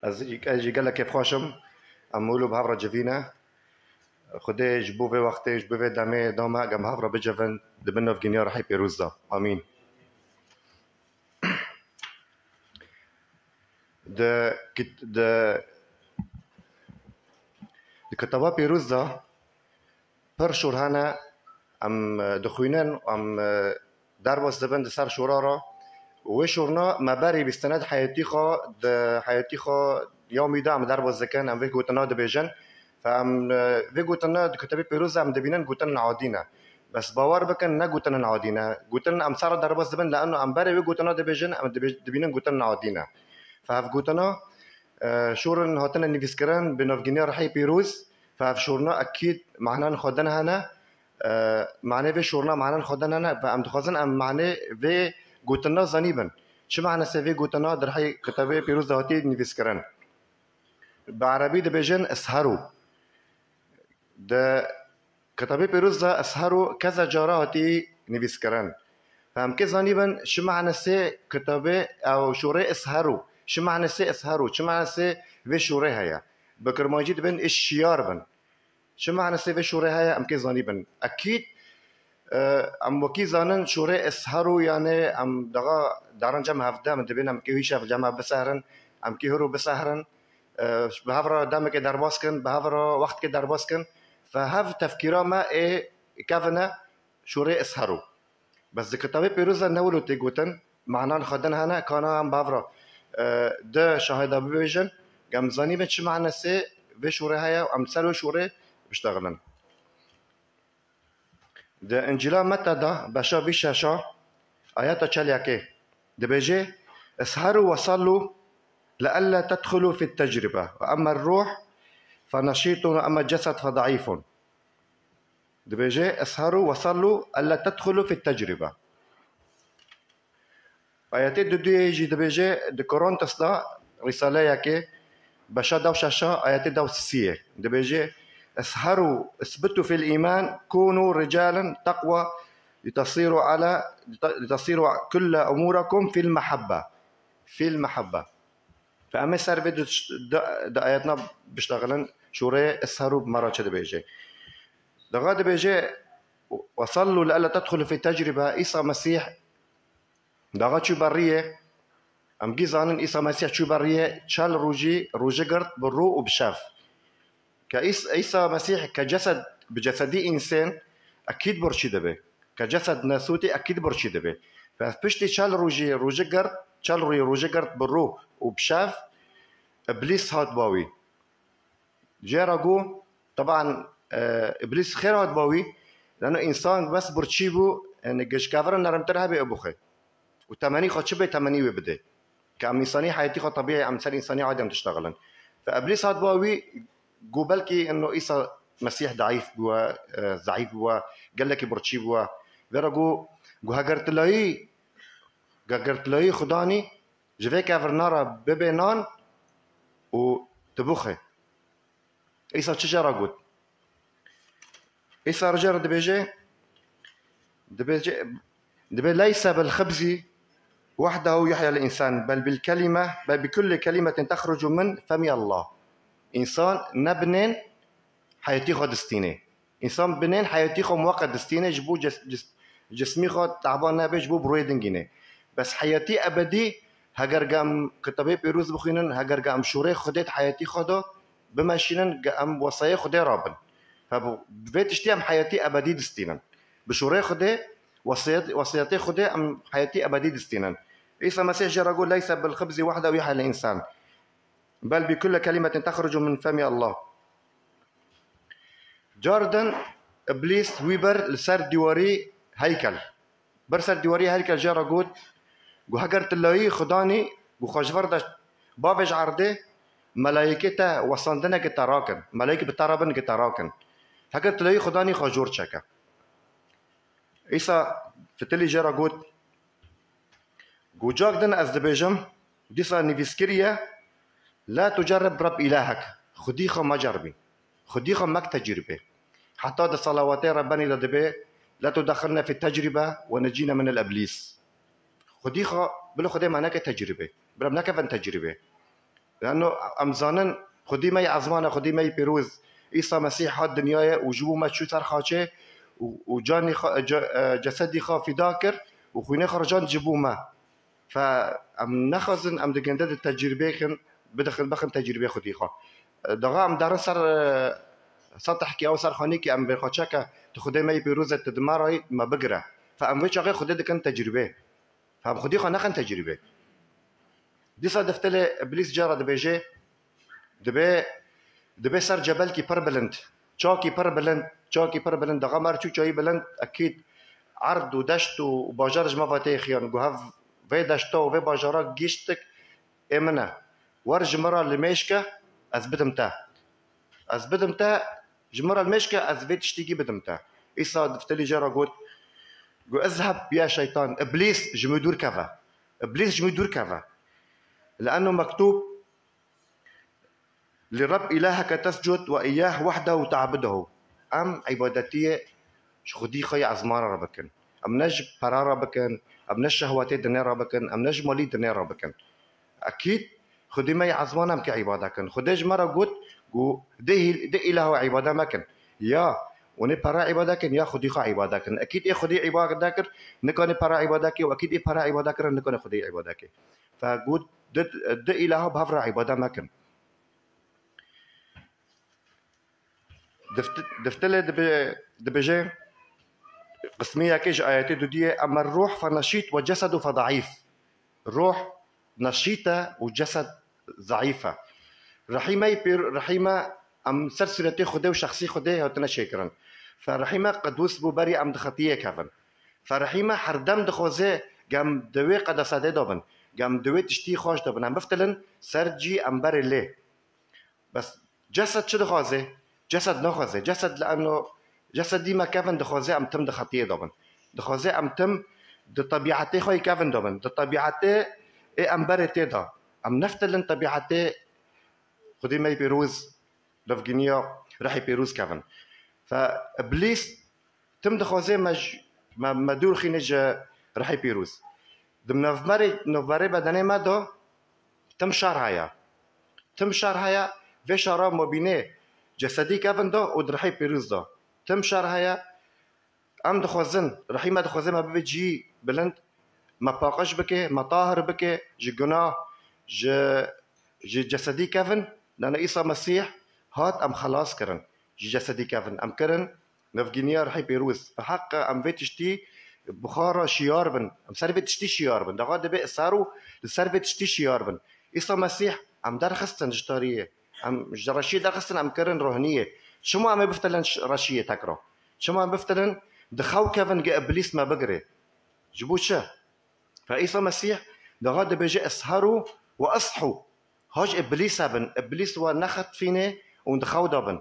اجي قال لك كيف خوشم امولو بهافرا جفينا خدي جبوفي وقتي جبوفي دامي دوما قام هافرا بجفن دبنو في جنيا رحي بيروزا امين د كتابا بيروزا برشور هنا ام دخوينن ام درباس دبن دسر شورارا وشورنا مباري بستند حياتي خو د حياتي خو يومي دا ام درباس زكان ام فيكو تنا دبيجن فام فيكو تنا كتابي بيروزا ام دبينن قوتن عادينا بس باور بكن نا قوتن عادينا قوتن ام صار درباس دبن لانه ام باري فيكو تنا دبيجن ام دبينن قوتن عادينا فهف قوتنا شورن هاتنا نفسكران بنفجنيا رحي بيروز فهف شورنا اكيد معنا خدنا هنا معناه في شورنا معنا خدنا هنا فام دخزن ام معناه في قوتنا زنيبا شو معنى سيفي قوتنا درحي كتابي بيروز هاتي نفسكران بعربي دبيجن اسهروا ده كتابي بيروز اسهروا كذا جاراتي نفسكران فهم كزانيبا شو معنى سي كتابي او شوري اسهروا شو معنى سي اسهروا شو معنى سي في شوري هيا بكر ماجد بن الشيار بن شو معنى سي في شوري هيا ام كزانيبا اكيد ام وكي زانن شوري اسهروا يعني ام دغا دارن جمع هفدا من دبين ام كي شاف جمع بسهرن ام كي هرو بسهرن بهافرا دامك درباسكن بهافرا وقت كي درباسكن فهاف تفكيرا ما اي كافنا شوري اسهروا بس كتابي بيروزا نولو تيغوتن معناه خدن هنا كان ام بافرا ده شاهده بيجن قام زاني بتش معنى سي في شوري هيا ام سالو شوري بيشتغلن ده انجيلا متى ده باشا بيشاشا ايات تشالياكي ده بيجي اسهروا وصلوا لئلا تدخلوا في التجربه واما الروح فنشيط واما الجسد فضعيف ده بيجي اسهروا وصلوا الا تدخلوا في التجربه آياتي دو يجي ده بيجي ده كورنثوس ده رساله ياكي باشا داو شاشا آياتي داو سيسيه ده بيجي اسهروا اثبتوا في الايمان كونوا رجالا تقوى لتصيروا كل اموركم في المحبه فاما صار فيديو ده اياتنا بيشتغلن شوري اسهروا بمره كده بيجي ده غاد بيجي وصلوا لألا تدخلوا في تجربه عيسى مسيح ده غاد شو بريه ام جيزانن عيسى مسيح شو بريه تشال روجي قرط بالرو وبشاف عيسى مسيح كجسد بجسدي انسان اكيد برشي دبه كجسد ناسوتي اكيد برشي دبه فبشتي تشال روجي قرط تشال روجي قرط بالرو وبشاف ابليس هات باوي جيراغو طبعا ابليس خير هات باوي لانه انسان بس برتشيبو ان جش كافر نرمترها بابوخه و80 خد شبه 80 بده كام انساني حياتي خد طبيعي عم تصير انساني عادي عم تشتغلن فابليس هات باوي جو بلكي انه عيسى مسيح ضعيف بوا ضعيف بوا قال لك برتشيبو فيراغو جو هاجرت لاي خداني جفي كافر نارا ببنان وتبوخه عيسى تشجر قد عيسى رجال دبي ليس بالخبز وحده يحيى الانسان بل بالكلمه بل بكل كلمه تخرج من فم الله انسان نبنين حياتي خد دستينه انسان بنين حياتي خو موقت دستينه جبو جسمي خد تعبان نبي جبو برويدنجينه بس حياتي ابدي هاجر قام كتابي بيروز بخينن هاجر قام شوري خدت حياتي خدو بماشينن قام وصايا خدي رابن فبيت اشتيام حياتي ابدي دستينن بشوري خدي وصيتي خدي ام حياتي ابدي دستينن عيسى مسيح جرى ليس بالخبز وحده يحيى الانسان بل بكل كلمه تخرج من فم الله جاردن ابليس ويبر لسر ديواري هيكل برسر ديواري هيكل جرى جو هاجرت اللي خداني جو خجفرد بافج عرضه ملائكته وصندنا كتراكن ملائكه بترابن كتراكن هاجرت اللي خداني خجور شكا عيسى فتلي جرى جود جو جاردن أذربيجان ديسا نيفسكريا لا تجرب رب إلهك خديخة ما جربي خديخة ماك تجربة حتى ده صلواتي رباني لدبي لا تدخلنا في التجربة ونجينا من الأبليس خديخة بلو خدي معناك تجربة برمناك فن تجربة لانه ام زانن خودی می عزمانه خودی می پیروز عیسی مسیح هات دنیای و جبو ما شو سر خاچه و جانی جسدی خا فدا کر و خوینه خرجان جبو ما فام نخزن ام دگنده التجربه خن بدخل بخن تجربه خودی خا دغه ام در سر تحكي او سر خاني كي ام بخاچك تخدي مي بيروز تدمراي ما بقرا فام ويش غير خدي كان تجربه فام خدي خنا كان تجربه دي صادفت لي ابليس جرى دبيجي دبي سر جبل كي بربلنت چاكي بربلنت دغه مر چو چاي بلند اكيد عرض ودشت وباجرج ما فاتي خيان جوهف في دشتو وفي باجرك جيشتك امنا ورج مره لميشكه از بدمتا جمرة المشكة از بيت تشتيجي بدمتا إيسا دفتلي جرى قلت اذهب يا شيطان إبليس جمدور كفا لأنه مكتوب لرب إلهك تسجد وإياه وحده تعبده أم عبادتي خدي خي عزمان ربكن أم نج برا ربكن أم نج شهواتي دنيا ربكن أم نج مالي دنيا ربكن أكيد خدي ما عزمان أم كعبادكن خدي جمرة قلت ده إله عبادة مكن يا وني برا عبادكن يا خدي خا عبادكن أكيد خدي عبادكن نكون برا عبادك وأكيد برا عبادكن نكون خدي عبادك فقول ده إله بهفر عبادة مكن دفتله دبجي قسمية كيج آياتي دودية أما الروح فنشيط وجسده فضعيف الروح نشيطة وجسد ضعيفة رحيمة أم سلسلتي خده وشخصي خده هاتنا شكرا فرحيمة قدوس ببري أم دخطية كفن فرحيمة حردم دخوزي قام دوي قدساته دابن قام دوي تشتي خوش دابن أم بفتلن سرجي أم بري ليه بس جسد شو دخوزي جسد نخوزي جسد لأنه جسد ديما كفن دخوزي أم تم دخطية دابن دخوزي أم تم دي طبيعتي خوي كفن دابن دي طبيعتي إيه أم بري تيدا أم نفتلن طبيعتي خدي ماي بيروز لفجينيا راح بيروز كافن فابليس تم دخوزي ما دور خينج راح بيروز دم نوفماري بدني ما دو تم شار هيا في شارع مبينه جسدي كافن دو ودرحي بيروز دو تم شار هيا ام دخوزن رحي ما دخوزي ما بيجي بلند ما باقش بكي ما طاهر بكي جي جناه جي جسدي كافن لأن عيسى مسيح هات أم خلاص كرن جسدي كافن أم كرن نفجينيا رحي بيروز فحق أم بيتشتي بخارة شيار بن أم سر بيتشتي شيار بن دغاد بي سارو لسر بيتشتي شيار بن عيسى مسيح أم درخستن جتارية أم جراشية درخستن أم كرن روحانية شو أم بفتلن راشية تكره شو أم بفتلن دخاو كافن جاء إبليس ما بقري جبوشة فعيسى مسيح دغاد بيجي اسهروا وأصحوا هاج إبليس ونخت فيني وندخو دابن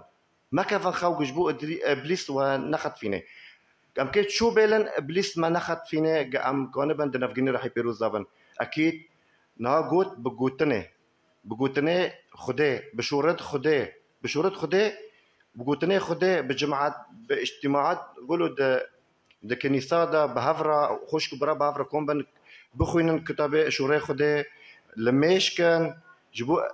ما كفن خو جبو إبليس ونخت فيني قام كيت شو بيلن إبليس ما نخت فيني قام كونبن دنفجني راح يبيروز دابن أكيد ناقوت بقوتني خده بشورت خده بقوتني خده بجماعات باجتماعات قولوا د كنيسة دا بهفرة خوش كبرى بهفرة كومبن بخوينن كتابة شوري خده لميش كان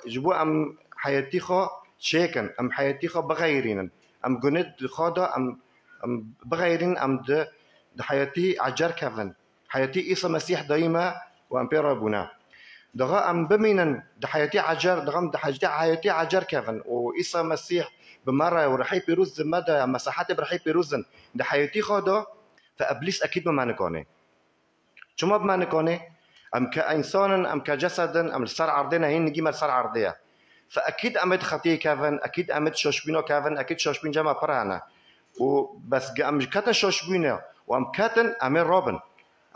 جبو ام حياتي خو شيكن ام حياتي خو بغيرين ام جند خادا ام بغيرين ام د حياتي عجر كفن حياتي عيسى مسيح دايما وام بيرابونا دغا ام بمينن د حياتي عجر دغم د حياتي عجر كفن وعيسى مسيح بمره ورحي بيروز مدى مساحات برحي بيروزن د حياتي خادا فابليس اكيد ما نكونه شو ما بمعنى أم كإنسان أم كجسد أم السر عرضنا هين نجي من السر عرضية فأكيد أمد خطية كافن أكيد أمد شوشبينو كافن أكيد شوشبين جمع برانا وبس أم كاتن شوشبينو وأم كاتن أمين روبن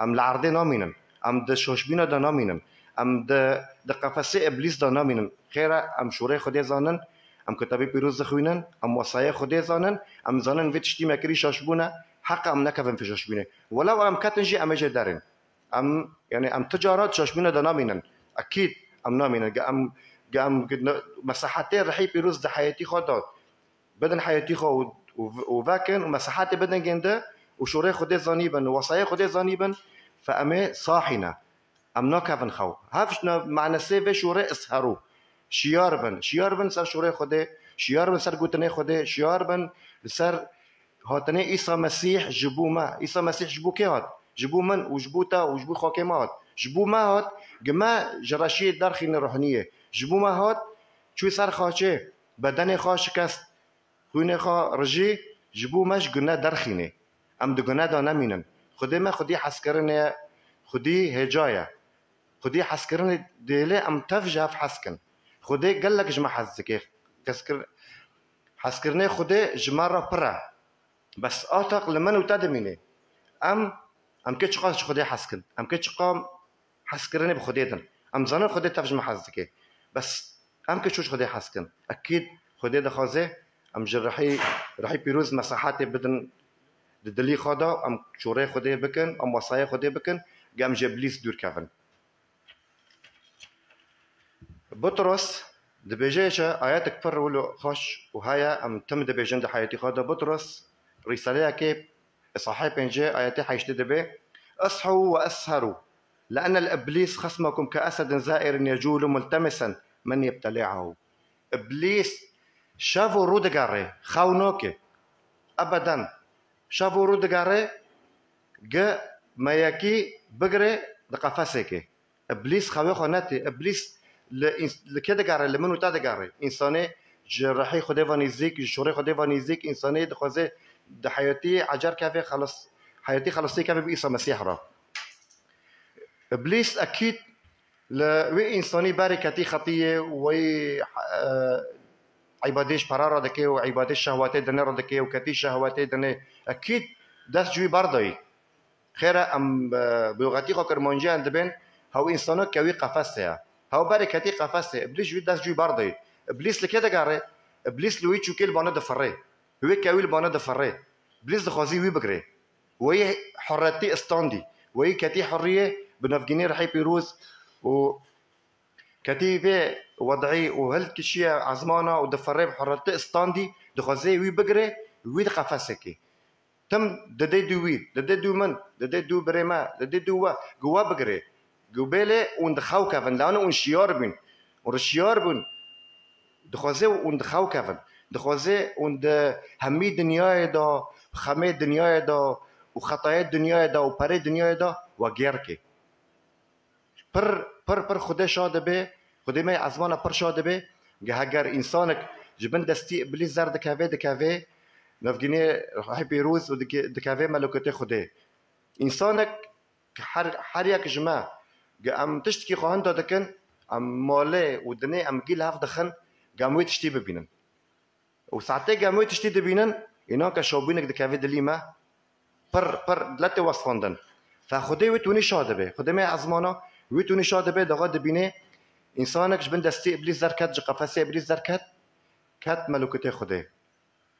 أم العرضي نامينن أم د شوشبينو دا نامينن أم د قفصي إبليس دا نامينن خيرا أم شوري خدي زانن أم كتابي بيروز خوينن أم وصايا خدي زانن أم زانن فيتشتي مكري شوشبونا حق أم نكفن في شوشبينه ولو أم كاتن جي أم جدارين ام يعني ام تجارات شاشمينا دا نامينن اكيد ام نامينن قام مساحتي رحي بيروز دا حياتي خدات بدن حياتي خو وفاكن ومساحاتي بدن جنده وشوري خدي زانيبن ووصايا خدي زانيبن فامي صاحنا ام ناكفن خو هافش معنى سيفي شوري اسهروا شیار بن سر شوره خوده، شیار بن سر گوتنه خوده، شیار بن سر هاتنه عیسی مسیح جبو ما. عیسی مسیح جبو که هات؟ جبو من و جبو تا و جبو خاک ما هات. جبو ما هات جما جراشی درخین روحانیه. جبو ما هات چوی سر خاچه بدن خا شکست، خونه خا رجی، جبو مش گناه درخینه. ام دو گناه دا نمینن. خودی ما خودی حس کرنه، خودی هجایه، خودی حس کرنه دیله ام تفجه حس کن. خودی قال لك جما حزكي حس کرنه خودی جما را پره. بس آتاق لمن وتدمينه ام كتش قاش خودي حسكن ام كتش قام حسكرني بخوديتن ام زانن خودي تفج محزكي بس ام كتش خودي حسكن اكيد خودي ده خازه ام جرحي رحي بيروز مساحاتي بدن دلي خدا ام شوري خودي بكن ام وصايا خودي بكن قام جبليس دور كافن. بطرس دبيجيشا آيات كفر ولو خش وهايا ام تم دبيجن ده حياتي خدا. بطرس رسالة كيف صحيح بنجي آياتي حيشتد به اصحوا واسهروا لأن الإبليس خصمكم كأسد زائر يجول ملتمسا من يبتلعه. إبليس شافوا رودغاري خاونوكي أبدا شافوا رودغاري جاء ماياكي بقري دقفاسيكي. إبليس خاوي خوناتي إبليس لكدغاري لمنو تادغاري إنساني جرحي خدي فانيزيك جشوري خدي فانيزيك إنساني دخوزي ده حياتي عجر كافي خلص حياتي خلصتي كافي بإيسا مسيح را. إبليس أكيد لوي إنساني باركتي خطية وي عباديش برارة دكي وعباديش شهواتي دنيا دكي وكتي شهواتي دنيا أكيد داس جوي برداي خيرا أم بلغتي خاكر مانجي عند بين هاو إنسانو كوي قفصة هاو باركتي قفصة. إبليس جوي داس جوي برداي. إبليس لكده قاري إبليس لوي تشوكيل بانا دفري هو كوي البانا دفري. إبليس دخوازي وي بقري وهي حريتي استاندي وهي كتي حرية بنفجني رحي بيروز وكتيبة وضعي وهل كشيء عزمانة ودفري بحريتي استاندي دخوازي وي بقري وي دقفاسكي تم ددي دويد ددي دو من ددي دو بريما ددي دو جوا بقري جوبيله وندخاو كفن لانه ونشيار بين ورشيار بين دخوازي وندخاو كفن دخوازي وند همي دنيا دا خمي دنيا دا وخطايا دنيا دا وبري دنيا دا وغيركي پر خدا شاده به خدا ما عزمانه پر شاده به هاگر انسانك جبن دستي ابليس زار دكافي نفجني راح بيروز ودكافي ملكوتي خدا انسانك حريك جما ام تشتكي خو هندا دكن ام ماله ودني ام جيل هاف دخن قاموي تشتي ببينن وساعتي قاموي تشتي دبينن انك شوبينك دكافي دليما پر دلته وصفاندن فخدي وتوني شاده به خدي ما عزمانه ويتوني شاده به دغه دبینه انسانك جبن دستي ابليس زركت جقفاسي ابليس زركت كات ملكوتي خدي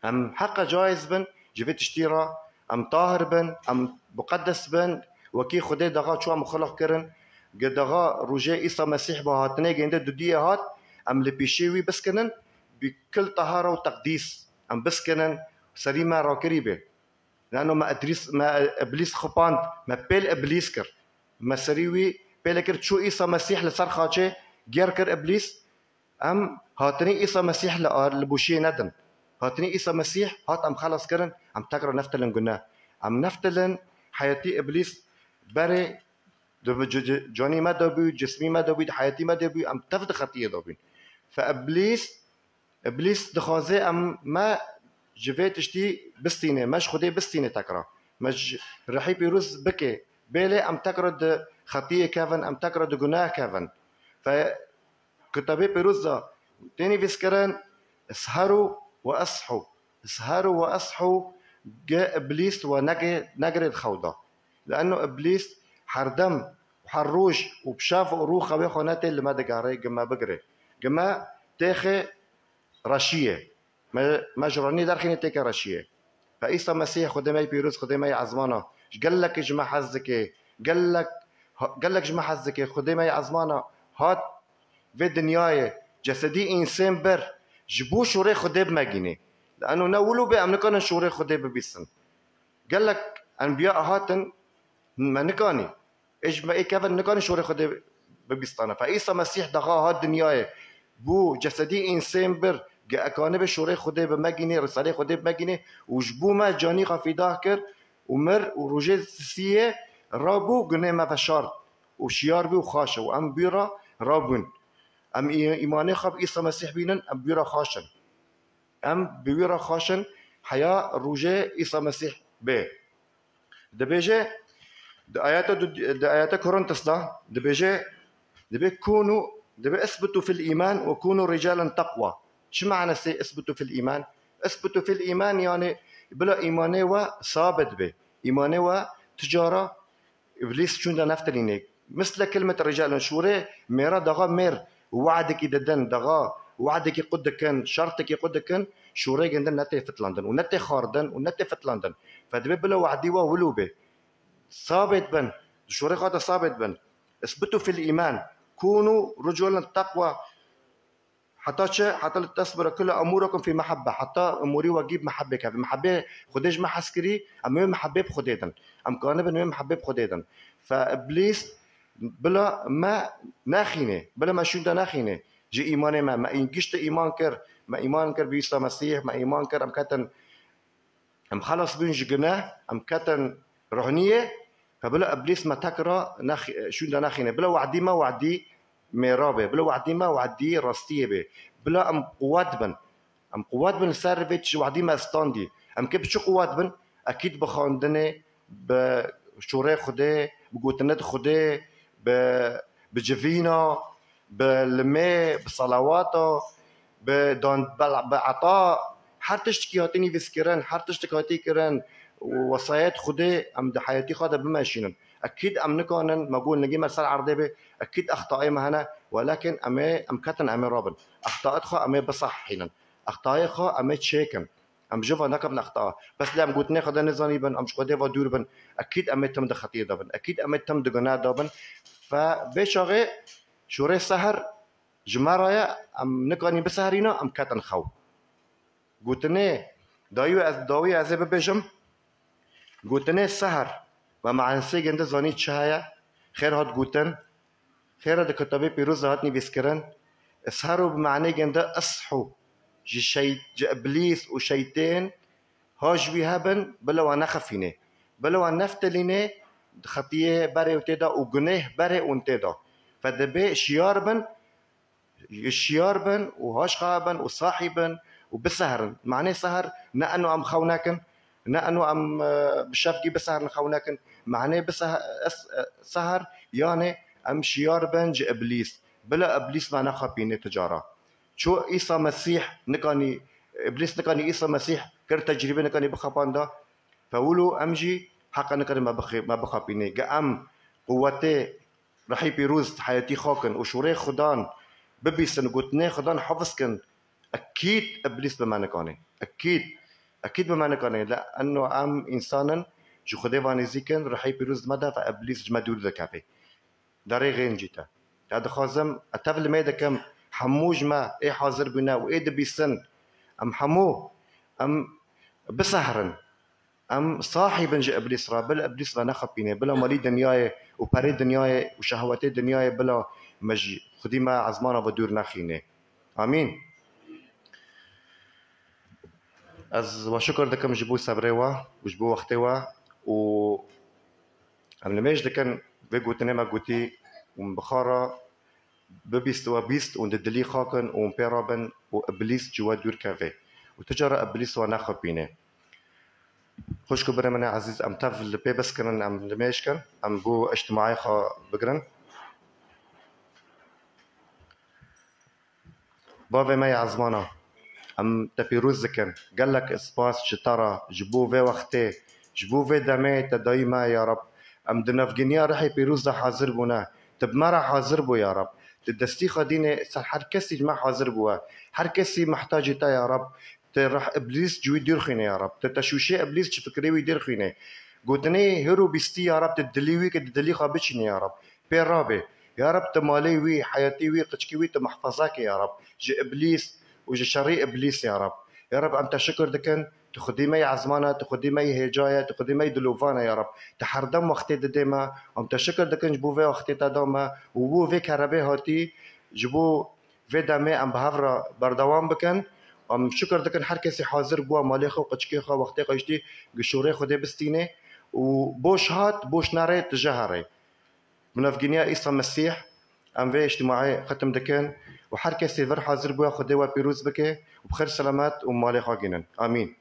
ام حق جائز بن جبت اشتيرا ام طاهر بن ام مقدس بن وكي خدي دغه شو مخلق كرن قد دغه رجاء عيسى مسيح بهاتنه جنده دديه هات ام لبيشيوي بسكنن بكل طهاره وتقديس ام بسكنن سليمه راكريبه لانه ما ابليس خباند ما بيل ابليس كر ما سريوي بيلكر شو عيسى مسيح لصار خاچه غير كر ابليس ام هاتني عيسى مسيح لبوشي ندم هاتني عيسى مسيح هات ام خلص كرن ام تقرا نفتلن قلنا ام نفتلن حياتي ابليس بري جوني ما دوبي جسمي ما دوبي حياتي ما دوبي ام تفد خطيه دوبي ابليس دخازي ام ما جفيت اشتي بستينه مش خدي بستينه تقرا مش رحي بيروز بكي بيلي ام تقرا خطيه كافن ام تقرا جناه كافن فكتابي بيروزا تاني فيسكران اسهروا واصحوا جاء ابليس ونجري الخوضه لانه ابليس حردم وحروج وبشاف روخه بخوناتي اللي ما دقاري جما بقري جما تاخي رشيه ما جراني دارخيني تيكا رشيه فعيسى مسيح خدمي بيروز خدمي عزمانه قال لك اجمع حزك قال لك اجمع حزك خدمي عزمانه هات في دنياي جسدي انسان بر جبو شوري خدي بماجيني لانه نولو بي امنكان شوري خدي ببيسن قال لك انبياء هاتن ما نكاني اجمع كيف نكاني شوري خدي ببيستانا فعيسى مسيح دغا هات دنياي بو جسدی انسان بر اکانب شوره خوده به مگینه رساله خوده به مگینه وجبو ما جانی خفیده کر ومر وروجه سیه رابو گنه ما فشار وشيار بي وخاشه وام بيرا رابون ام ايماني خب عيسى مسيح بينن ام بيرا خاشن ام بيرا خاشن حياه روجه عيسى مسيح به دبيجه د ايات كورنثوس ده دبيجه دبي كونوا دبي اثبتوا في الايمان وكونوا رجالا تقوى شو معنى اثبتوا في الايمان اثبتوا في الايمان يعني بلا ايمانه وثابت به ايمانه وتجاره ابليس شون ده نفترينك مثل كلمة الرجال شوري ميرا دغا مير وعدك يددن دغا وعدك يقدكن شرطك يقدكن شوري جندن نتي فت لندن ونتي خاردن ونتي فت لندن فدبي بلا وعدي ولوبه ثابت بن شوري خاطر ثابت بن اثبتوا في الإيمان كونوا رجلا تقوى حتى تصبر كل اموركم في محبه حتى اموري واجيب محبه كافي محبه خديج ما حسكري ام محبه بخديدن ام كان بن محبه بخديدن فابليس بلا ما ناخينه بلا ما شو ده ناخينه جي ايمانه ما ينقشت ايمان كر ما ايمان كر بيسا مسيح ما ايمان كر ام كتن ام خلص بين جناه ام كتن رهنيه فبلا ابليس ما تكره شو ده ناخينه بلا وعدي ما وعدي ميرابه بلا وعدي ما وعدي راستيه به بلا ام قوات بن ام قوات بن سيرفيتش وعدي ما استاندي ام كيف شو قوات بن اكيد بخاندنه بشوري خده بقوتنت خده بجفينا بالماء بصلواته بدون بعطاء هر تشتكي هاتيني فيسكرن هر تشتكي هاتي كرن وصايات خده ام ده حياتي خده بماشينن اكيد ام نكونن مقول نجي مرسل عرضه اكيد اخطائي مهنا ولكن ام كتن ام رابن اخطاءات خو ام بصح حينا اخطائي خو ام تشيكن ام جوفا نكب نخطا بس لام قلت ناخذ نزاني بن ام شقدي ودور بن اكيد ام تم ده خطيه دبن اكيد ام تم ده جنا دبن فبشغي شوري سهر جمرايا ام نكوني بسهرينا ام كتن خو قلتني داوي از ببجم قلتني سهر ومع نسيجن ده زاني شهايا خير هات قلتن خير ده كتابي بيروز هاتني بيسكرن اسهروا بمعنى جنده اصحوا جي ابليس وشيطان هاج بيهبن بلا ونخفينه بلا ونفتلينه خطيه بري وتدا وجنه بري ونتدا فدبي شياربن وهاش خابن وصاحبن وبسهرن معناه سهر نأنو ام خوناكن نأنو ام بشافقي بسهر خوناكن معناه بسهر سهر يعني ام شياربن جي ابليس بلا ابليس ما نخبينه تجاره شو عيسى مسيح نكاني ابليس نكاني عيسى مسيح كر تجربه نكاني بخبان ده فولو امجي حقا نكاني ما بخبيني قام قوتي رحي بيروز حياتي خاكن وشوري خدان ببيسن قلتني خدان حفظكن اكيد ابليس بما نكاني اكيد بما نكاني لانه ام انسانا جو خدي واني زيكن رحي بيروز مدى فابليس جمدور ذكابي داري غين جيتا هذا خازم اتفل ميدا كم حموج ما ايه حاضر بنا وايه دبيسن ام حمو ام بسهرن ام صاحبا جا ابليس را بلا ابليس ما نخبينه بلا مالي دنياي وباري دنياي وشهواتي دنياي بلا مجي خدي ما عزمانه ودور نخينه امين از وشكر دكم جبو صبروا وجبو وقتوا و ام لماش دكن بيقوتنا ما قوتي ومبخاره ببيست وبيست وندلي خاكن ومبيرابن وابليس جوا دور كافي وتجرى ابليس وناخذ بينه خوش كبر من عزيز ام تاف البي بس كان ام لماش كان ام بو اجتماعي خا بقرن بابا ما يعزمانا ام تبيروز كان قال لك اسباس شترى جبو في وقتي جبو في دمي تدايما يا رب ام دنافجنيا رحي بيروز حاضر بنا تب ما راح حاضر بو يا رب تدستي خديني هر كسي ما حاضر بوا هر كسي محتاج تا يا رب تروح ابليس جو يدير خينه يا رب تتشوشي ابليس تفكري ويدير خينه قلتني هرو بيستي يا رب تدليوي كدلي خابتشني يا رب بيرابي يا رب تمالي وي حياتي وي قشكي وي تمحفظاك يا رب جي ابليس وجي شري ابليس يا رب يا رب انت شكر دكن تخدي مي عزمانه تخدي مي هجايه تخدي مي دلوفانا يا رب تحردم وقتي ديما ام تشكر دكن جبو في وقتي تداما وبو في كربي هاتي جبو في دمه ام بهفرا بردوام بکن ام شکر دکن هر کسی حاضر بوا مالی خو قچکی خو وقتی قشتی گشوره خوده بستینه و بوش هات بوش ناره تجاهره منافقينيا عيسى مسيح ام في اجتماعي ختم دكن وهر کسی ور حاضر بوا خوده و پیروز بکه وبخير سلامات ومالي خاگینن آمین